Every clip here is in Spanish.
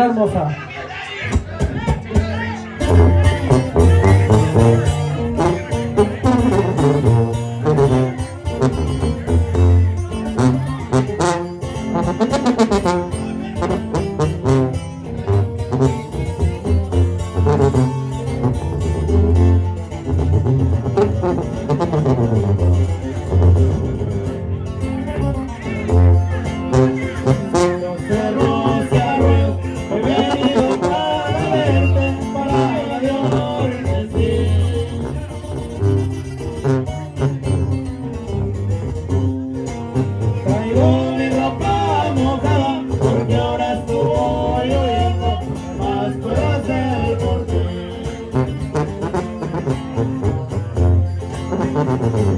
hermosa.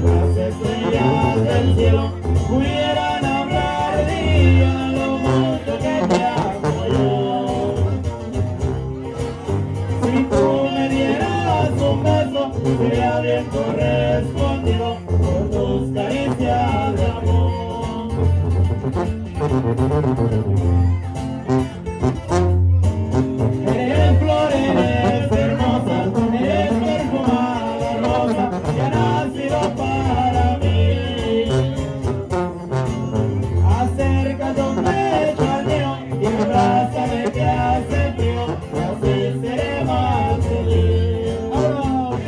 Las estrellas del cielo pudieran hablar, dirían lo mucho que te amo yo. Si tú me dieras un beso, sería bien correspondido por tus caricias de amor. Eres flor, eres hermosa, eres perfumada rosa, que ha nacido para mí. Acércate un pecho al mío y abrázame que hace frío, y así seré más feliz. ¡Vámonos!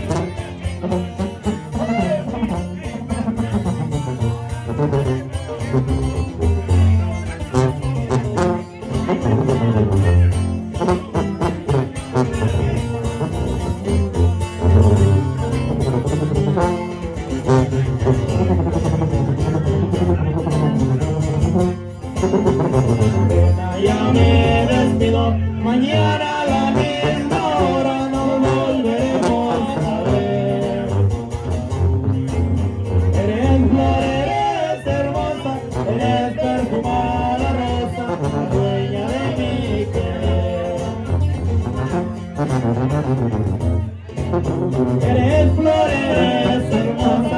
Ya me despido, mañana a la misma hora nos volveremos a ver. Eres flor, eres hermosa, eres perfumada rosa, la dueña de mi querer. Eres flor, eres hermosa,